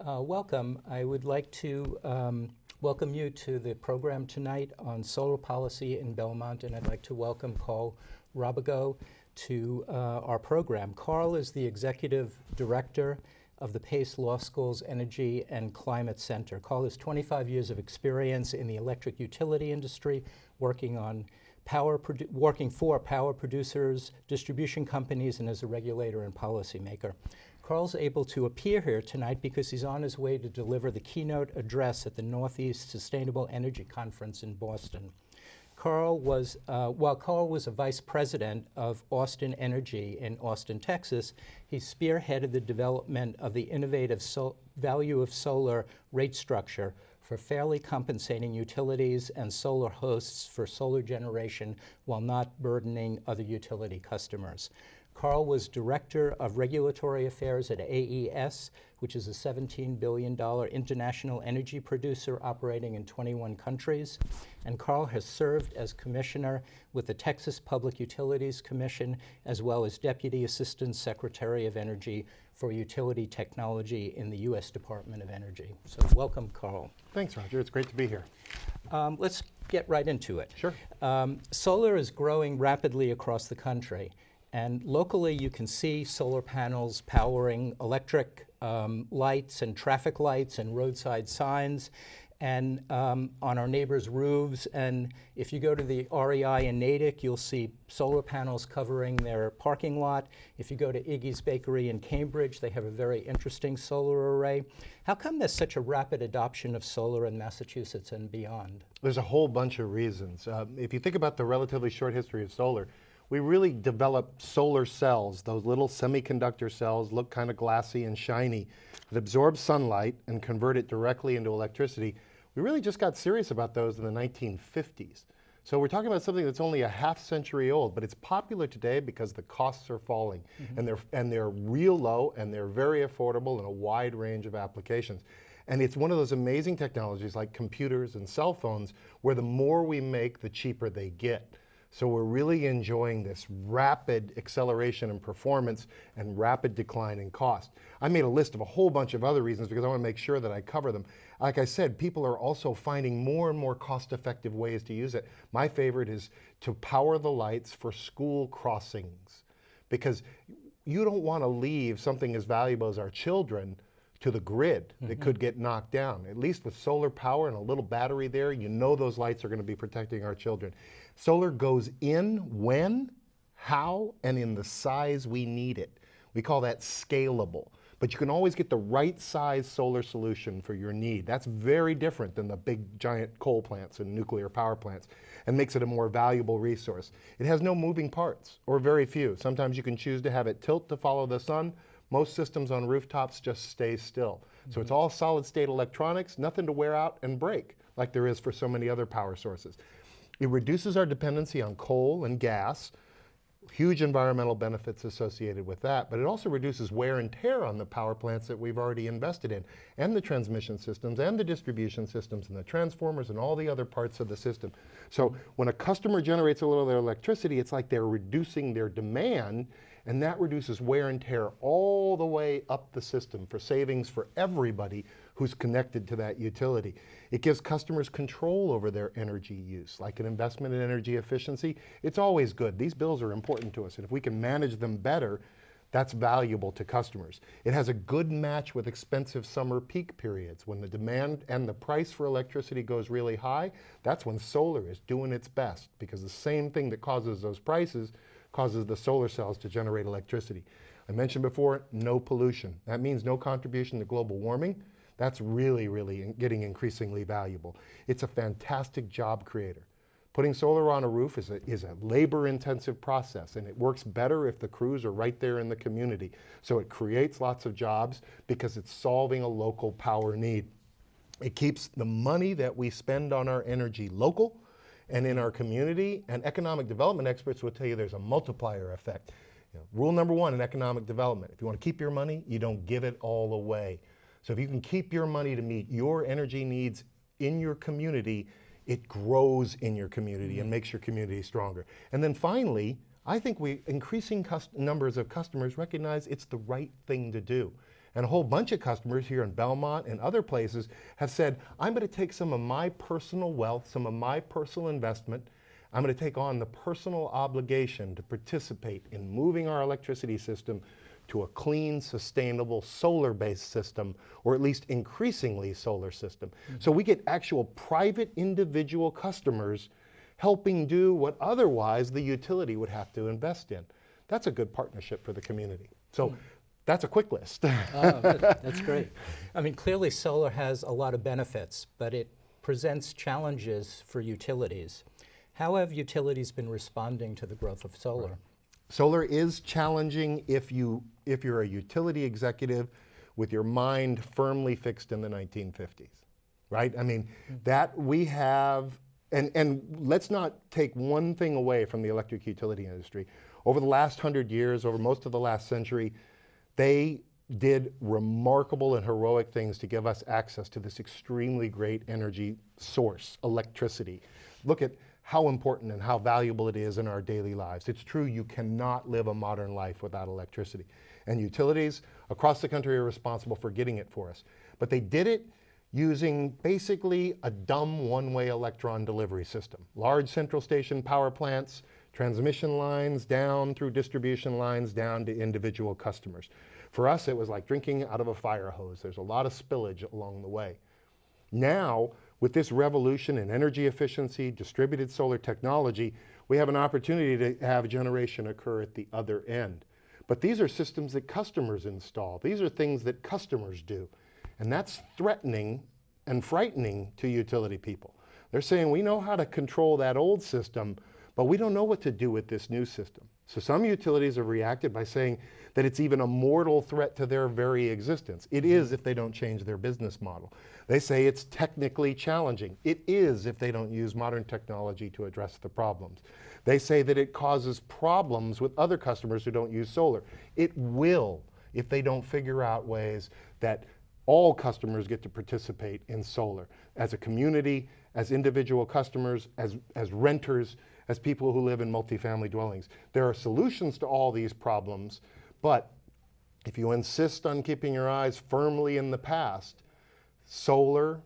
Welcome. I would like to welcome you to the program tonight on solar policy in Belmont, and I'd like to welcome Karl Rábago to our program. Karl is the executive director of the Pace Law School's Energy and Climate Center. Karl has 25 years of experience in the electric utility industry, working for power producers, distribution companies, and as a regulator and policymaker. Karl's able to appear here tonight because he's on his way to deliver the keynote address at the Northeast Sustainable Energy Conference in Boston. While Karl was a vice president of Austin Energy in Austin, Texas, he spearheaded the development of the innovative value of solar rate structure for fairly compensating utilities and solar hosts for solar generation while not burdening other utility customers. Karl was Director of Regulatory Affairs at AES, which is a $17 billion international energy producer operating in 21 countries. And Karl has served as Commissioner with the Texas Public Utilities Commission, as well as Deputy Assistant Secretary of Energy for Utility Technology in the U.S. Department of Energy. So welcome, Karl. Thanks, Roger. It's great to be here. Let's get right into it. Sure. Solar is growing rapidly across the country. And locally, you can see solar panels powering electric lights and traffic lights and roadside signs and on our neighbors' roofs. And if you go to the REI in Natick, you'll see solar panels covering their parking lot. If you go to Iggy's Bakery in Cambridge, they have a very interesting solar array. How come there's such a rapid adoption of solar in Massachusetts and beyond? There's a whole bunch of reasons. If you think about the relatively short history of solar, we really developed solar cells, those little semiconductor cells, look kind of glassy and shiny, that absorb sunlight and convert it directly into electricity. We really just got serious about those in the 1950s. So we're talking about something that's only a half century old, but it's popular today because the costs are falling, and they're real low, and they're very affordable in a wide range of applications. And it's one of those amazing technologies like computers and cell phones where the more we make, the cheaper they get. So we're really enjoying this rapid acceleration in performance and rapid decline in cost. I made a list of a whole bunch of other reasons because I want to make sure that I cover them. Like I said, people are also finding more and more cost-effective ways to use it. My favorite is to power the lights for school crossings, because you don't want to leave something as valuable as our children to the grid that could get knocked down. At least with solar power and a little battery there, you know those lights are going to be protecting our children. Solar goes in when, how, and in the size we need it. We call that scalable. But you can always get the right size solar solution for your need. That's very different than the big giant coal plants and nuclear power plants, and makes it a more valuable resource. It has no moving parts, or very few. Sometimes you can choose to have it tilt to follow the sun. Most systems on rooftops just stay still. So it's all solid state electronics, nothing to wear out and break like there is for so many other power sources. It reduces our dependency on coal and gas, huge environmental benefits associated with that, but it also reduces wear and tear on the power plants that we've already invested in, and the transmission systems, and the distribution systems, and the transformers, and all the other parts of the system. So when a customer generates a little of their electricity, it's like they're reducing their demand, and that reduces wear and tear all the way up the system for savings for everybody who's connected to that utility. It gives customers control over their energy use, like an investment in energy efficiency. It's always good. These bills are important to us, and if we can manage them better, that's valuable to customers. It has a good match with expensive summer peak periods. When the demand and the price for electricity goes really high, that's when solar is doing its best, because the same thing that causes those prices causes the solar cells to generate electricity. I mentioned before, no pollution. That means no contribution to global warming. That's really, really getting increasingly valuable. It's a fantastic job creator. Putting solar on a roof is a labor-intensive process, and it works better if the crews are right there in the community. So it creates lots of jobs because it's solving a local power need. It keeps the money that we spend on our energy local and in our community, and economic development experts will tell you there's a multiplier effect. Rule number one in economic development: if you want to keep your money, you don't give it all away. So if you can keep your money to meet your energy needs in your community, it grows in your community and makes your community stronger. And then finally, I think increasing numbers of customers recognize it's the right thing to do. And a whole bunch of customers here in Belmont and other places have said, I'm going to take some of my personal wealth, some of my personal investment, I'm going to take on the personal obligation to participate in moving our electricity system to a clean, sustainable, solar-based system, or at least increasingly solar system. So we get actual private individual customers helping do what otherwise the utility would have to invest in. That's a good partnership for the community. So that's a quick list. That's great. I mean, clearly solar has a lot of benefits, but it presents challenges for utilities. How have utilities been responding to the growth of solar? Right. Solar is challenging if you're a utility executive with your mind firmly fixed in the 1950s, right? I mean, that we have, and let's not take one thing away from the electric utility industry. Over the last 100 years, over most of the last century, they did remarkable and heroic things to give us access to this extremely great energy source, electricity. Look at how important and how valuable it is in our daily lives. It's true, you cannot live a modern life without electricity. And utilities across the country are responsible for getting it for us. But they did it using basically a dumb one-way electron delivery system. Large central station power plants, transmission lines down through distribution lines down to individual customers. For us, it was like drinking out of a fire hose. There's a lot of spillage along the way. Now, with this revolution in energy efficiency, distributed solar technology, we have an opportunity to have generation occur at the other end. But these are systems that customers install. These are things that customers do. And that's threatening and frightening to utility people. They're saying, we know how to control that old system, but we don't know what to do with this new system. So some utilities have reacted by saying that it's even a mortal threat to their very existence. It is if they don't change their business model. They say it's technically challenging. It is if they don't use modern technology to address the problems. They say that it causes problems with other customers who don't use solar. It will if they don't figure out ways that all customers get to participate in solar as a community, as individual customers, as renters, as people who live in multifamily dwellings. There are solutions to all these problems, but if you insist on keeping your eyes firmly in the past, solar,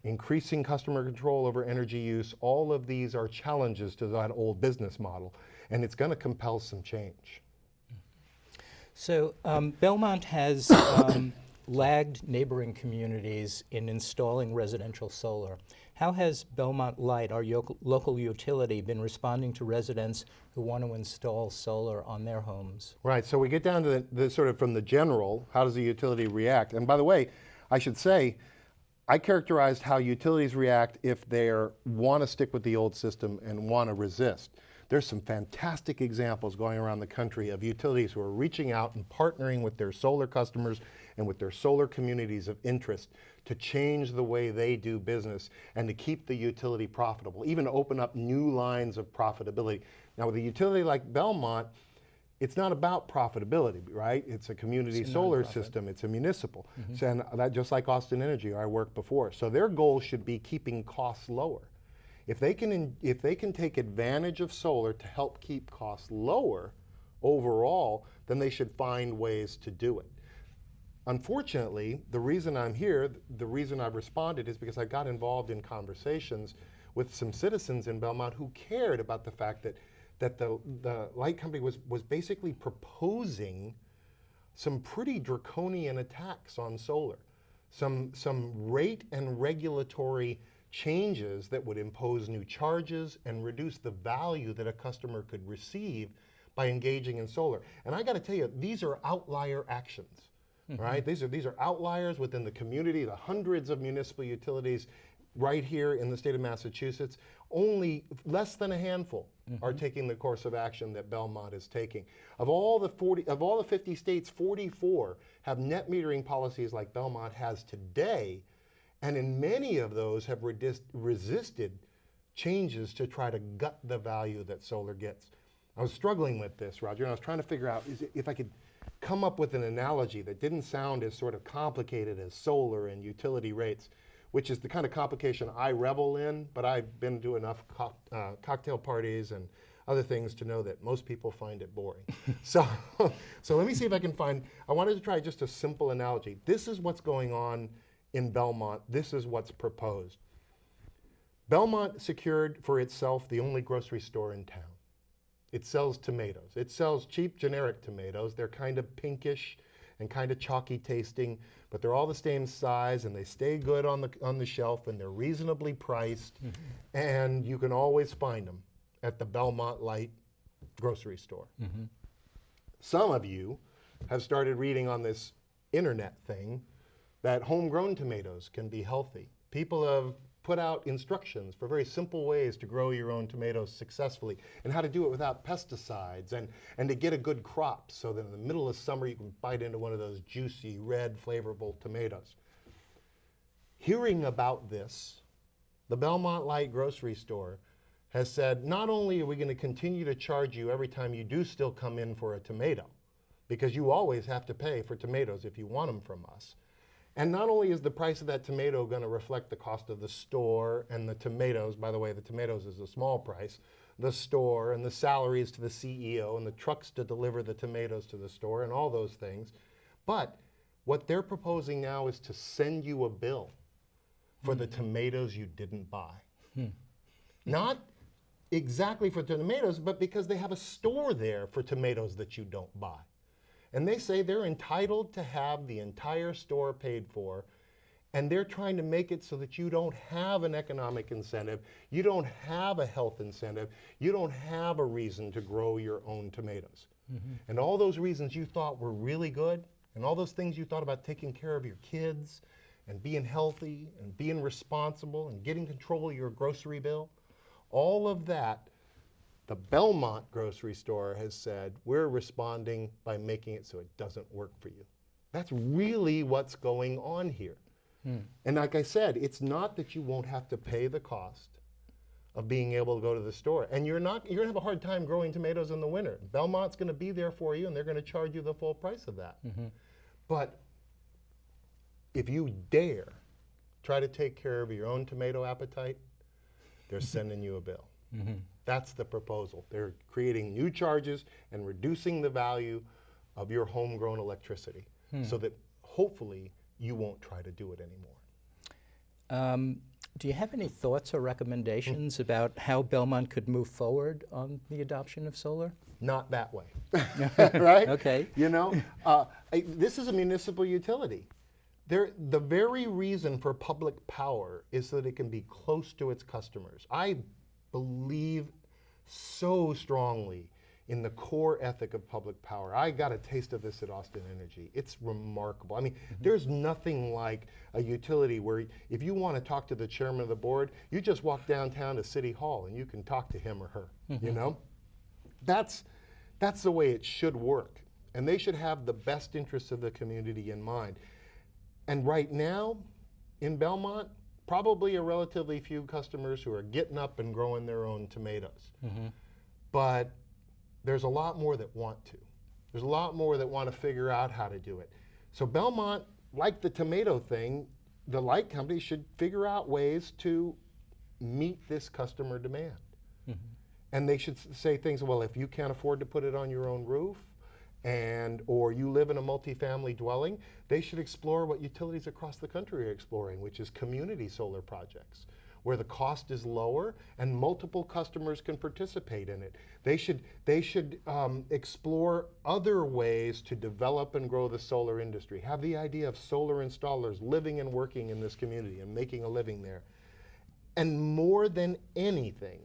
increasing customer control over energy use, all of these are challenges to that old business model, and it's going to compel some change. So Belmont has lagged neighboring communities in installing residential solar. How has Belmont Light, our local utility, been responding to residents who want to install solar on their homes? Right, so we get down to the sort of from the general, how does the utility react? And by the way, I should say, I characterized how utilities react if they want to stick with the old system and want to resist. There's some fantastic examples going around the country of utilities who are reaching out and partnering with their solar customers and with their solar communities of interest to change the way they do business and to keep the utility profitable, even to open up new lines of profitability. Now with a utility like Belmont, it's not about profitability, right? It's a community solar system, it's a municipal. So, and that just like Austin Energy, where I worked before. So their goal should be keeping costs lower. If they can take advantage of solar to help keep costs lower overall, then they should find ways to do it. Unfortunately, the reason I'm here, the reason I've responded is because I got involved in conversations with some citizens in Belmont who cared about the fact that the light company was basically proposing some pretty draconian attacks on solar, some rate and regulatory changes that would impose new charges and reduce the value that a customer could receive by engaging in solar. And I got to tell you, these are outlier actions. Right? These are outliers within the community, the hundreds of municipal utilities right here in the state of Massachusetts. Only less than a handful are taking the course of action that Belmont is taking. Of all the 50 states, 44 have net metering policies like Belmont has today, and in many of those have resisted changes to try to gut the value that solar gets. I was struggling with this, Roger, and I was trying to figure out if I could come up with an analogy that didn't sound as sort of complicated as solar and utility rates, which is the kind of complication I revel in, but I've been to enough cocktail parties and other things to know that most people find it boring. so let me see if I can find, I wanted to try just a simple analogy. This is what's going on in Belmont. This is what's proposed. Belmont secured for itself the only grocery store in town. It sells tomatoes. It sells cheap generic tomatoes. They're kind of pinkish and kind of chalky tasting, but they're all the same size and they stay good on the shelf and they're reasonably priced, and you can always find them at the Belmont Light grocery store. Some of you have started reading on this internet thing that homegrown tomatoes can be healthy. People have put out instructions for very simple ways to grow your own tomatoes successfully and how to do it without pesticides and to get a good crop so that in the middle of summer you can bite into one of those juicy, red, flavorful tomatoes. Hearing about this, the Belmont Light grocery store has said, not only are we going to continue to charge you every time you do still come in for a tomato, because you always have to pay for tomatoes if you want them from us, and not only is the price of that tomato going to reflect the cost of the store and the tomatoes, by the way, the tomatoes is a small price, the store and the salaries to the CEO and the trucks to deliver the tomatoes to the store and all those things, but what they're proposing now is to send you a bill for the tomatoes you didn't buy. Not exactly for tomatoes, but because they have a store there for tomatoes that you don't buy. And they say they're entitled to have the entire store paid for, and they're trying to make it so that you don't have an economic incentive, you don't have a health incentive, you don't have a reason to grow your own tomatoes. And all those reasons you thought were really good, and all those things you thought about taking care of your kids, and being healthy, and being responsible, and getting control of your grocery bill, all of that, the Belmont grocery store has said, we're responding by making it so it doesn't work for you. That's really what's going on here. And like I said, it's not that you won't have to pay the cost of being able to go to the store. And you're going to have a hard time growing tomatoes in the winter. Belmont's going to be there for you, and they're going to charge you the full price of that. But if you dare try to take care of your own tomato appetite, they're sending you a bill. That's the proposal. They're creating new charges and reducing the value of your homegrown electricity so that hopefully you won't try to do it anymore. Do you have any thoughts or recommendations about how Belmont could move forward on the adoption of solar? Not that way, right? Okay. You know, this is a municipal utility. The very reason for public power is so that it can be close to its customers. I believe so strongly in the core ethic of public power. I got a taste of this at Austin Energy. It's remarkable. I mean, there's nothing like a utility where if you want to talk to the chairman of the board, you just walk downtown to City Hall and you can talk to him or her, you know? That's the way it should work. And they should have the best interests of the community in mind. And right now, in Belmont, probably a relatively few customers who are getting up and growing their own tomatoes. But there's a lot more that want to. There's a lot more that want to figure out how to do it. So Belmont, like the tomato thing, the light company should figure out ways to meet this customer demand. And they should say things, well, if you can't afford to put it on your own roof, or you live in a multifamily dwelling, they should explore what utilities across the country are exploring, which is community solar projects, where the cost is lower and multiple customers can participate in it. They should explore other ways to develop and grow the solar industry. Have the idea of solar installers living and working in this community and making a living there. And more than anything,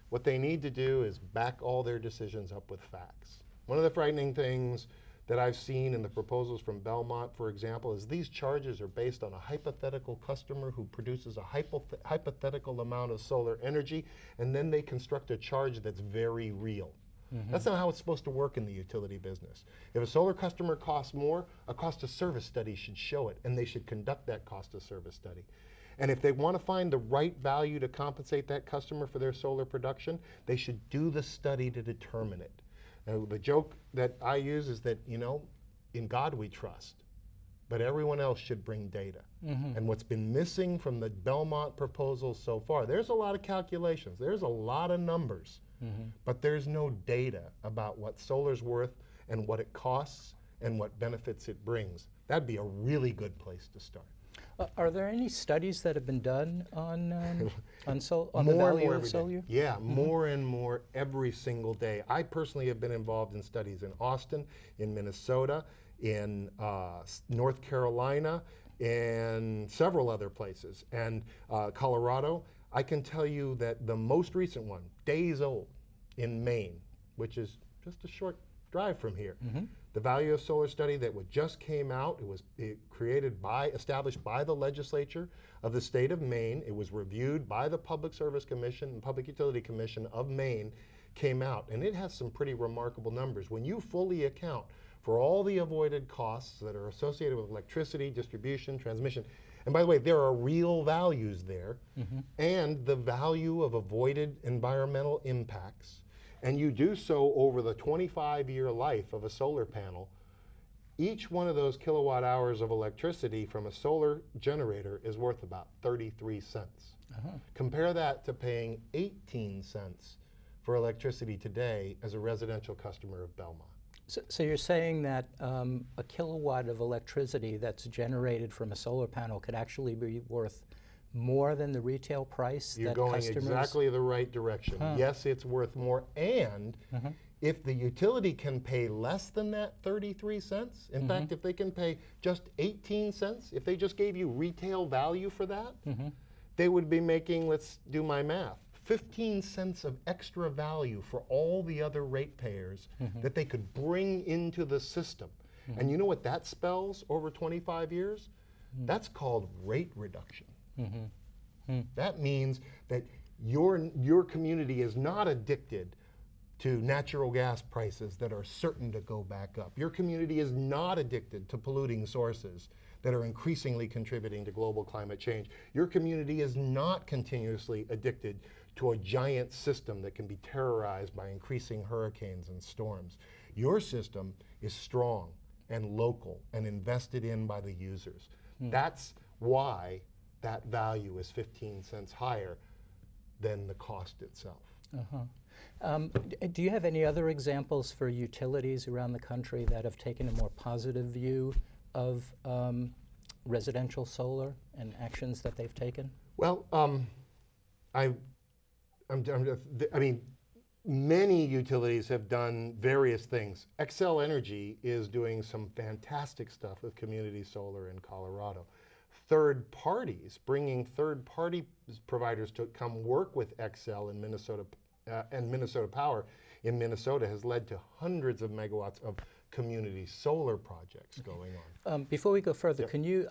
what they need to do is back all their decisions up with facts. One of the frightening things that I've seen in the proposals from Belmont, for example, is these charges are based on a hypothetical customer who produces a hypothetical amount of solar energy, and then they construct a charge that's very real. That's not how it's supposed to work in the utility business. If a solar customer costs more, a cost of service study should show it, and they should conduct that cost of service study. And if they want to find the right value to compensate that customer for their solar production, they should do the study to determine it. Now, the joke that I use is that, you know, in God we trust, but everyone else should bring data. And what's been missing from the Belmont proposals so far, there's a lot of calculations, there's a lot of numbers, but there's no data about what solar's worth and what it costs and what benefits it brings. That'd be a really good place to start. Are there any studies that have been done on the More and value more of every day. solar? Yeah, more and more every single day. I personally have been involved in studies in Austin, in Minnesota, in North Carolina, and several other places, and Colorado. I can tell you that the most recent one, days old, in Maine, which is just a short drive from here. The value of solar study that just came out, it was established by the legislature of the state of Maine. It was reviewed by the Public Service Commission and Public Utility Commission of Maine, came out, and it has some pretty remarkable numbers. When you fully account for all the avoided costs that are associated with electricity, distribution, transmission, and by the way, there are real values there, and the value of avoided environmental impacts, and you do so over the 25-year life of a solar panel, each one of those kilowatt hours of electricity from a solar generator is worth about 33 cents. Compare that to paying 18 cents for electricity today as a residential customer of Belmont. So you're saying that a kilowatt of electricity that's generated from a solar panel could actually be worth more than the retail price You're that going customers... exactly the right direction. Yes, it's worth more, and if the utility can pay less than that 33 cents, in fact, if they can pay just 18 cents, if they just gave you retail value for that, they would be making, let's do my math, 15 cents of extra value for all the other ratepayers that they could bring into the system. And you know what that spells over 25 years? That's called rate reduction. That means that your community is not addicted to natural gas prices that are certain to go back up. Your community is not addicted to polluting sources that are increasingly contributing to global climate change. Your community is not continuously addicted to a giant system that can be terrorized by increasing hurricanes and storms. Your system is strong and local and invested in by the users. That's why that value is 15 cents higher than the cost itself. Do you have any other examples for utilities around the country that have taken a more positive view of residential solar and actions that they've taken? Well, I mean, many utilities have done various things. Xcel Energy is doing some fantastic stuff with community solar in Colorado. Third parties, bringing third-party providers to come work with Xcel in Minnesota and Minnesota Power in Minnesota has led to hundreds of megawatts of community solar projects going on. Before we go further, can you,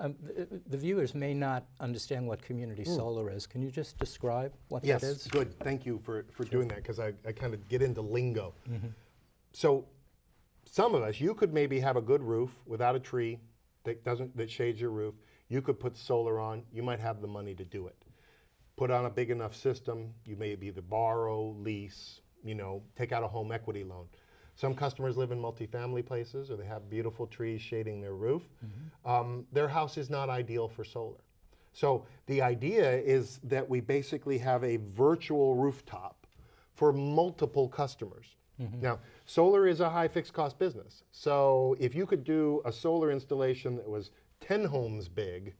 the viewers may not understand what community solar is. Can you just describe what that is? Yes, good. Thank you for doing that, because I kind of get into lingo. So some of us, you could maybe have a good roof without a tree that shades your roof. You could put solar on. You might have the money to do it. Put on a big enough system. You may either borrow, lease, take out a home equity loan. Some customers live in multifamily places, or they have beautiful trees shading their roof. Their house is not ideal for solar. So the idea is that we basically have a virtual rooftop for multiple customers. Now, solar is a high fixed cost business. So if you could do a solar installation that was 10 homes big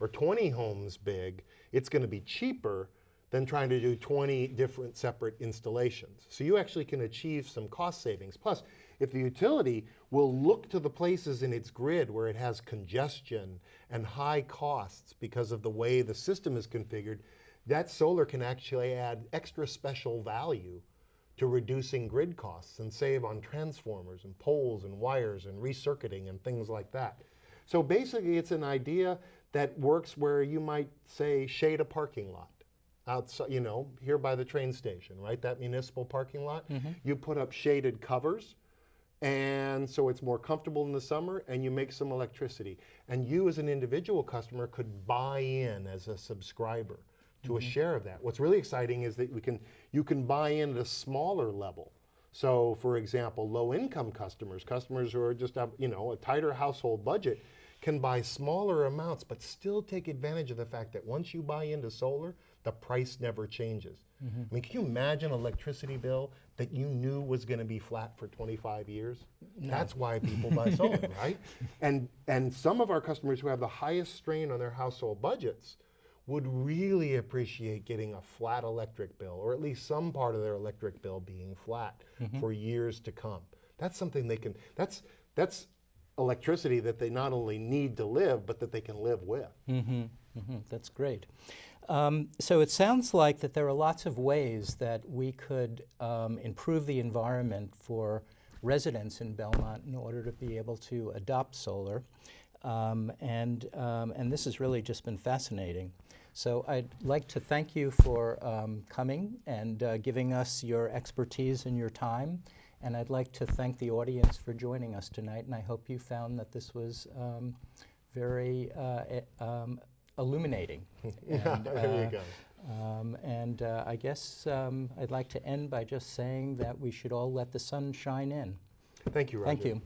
or 20 homes big, it's going to be cheaper than trying to do 20 different separate installations. So you actually can achieve some cost savings. Plus, if the utility will look to the places in its grid where it has congestion and high costs because of the way the system is configured, that solar can actually add extra special value to reducing grid costs and save on transformers and poles and wires and recircuiting and things like that. So basically, it's an idea that works where you might say shade a parking lot outside, here by the train station, right? That municipal parking lot. You put up shaded covers, and so it's more comfortable in the summer, and you make some electricity. And you as an individual customer could buy in as a subscriber to a share of that. What's really exciting is that you can buy in at a smaller level. So for example, low-income customers who are just have, a tighter household budget, can buy smaller amounts but still take advantage of the fact that once you buy into solar, the price never changes. I mean, can you imagine an electricity bill that you knew was going to be flat for 25 years? That's why people buy solar, right? And some of our customers who have the highest strain on their household budgets would really appreciate getting a flat electric bill, or at least some part of their electric bill being flat for years to come. That's something they can, that's electricity that they not only need to live, but that they can live with. That's great. So it sounds like that there are lots of ways that we could improve the environment for residents in Belmont in order to be able to adopt solar. And this has really just been fascinating. So I'd like to thank you for coming and giving us your expertise and your time. And I'd like to thank the audience for joining us tonight. And I hope you found that this was very illuminating. And, There you go. I guess I'd like to end by just saying that we should all let the sun shine in. Thank you, Roger. Thank you.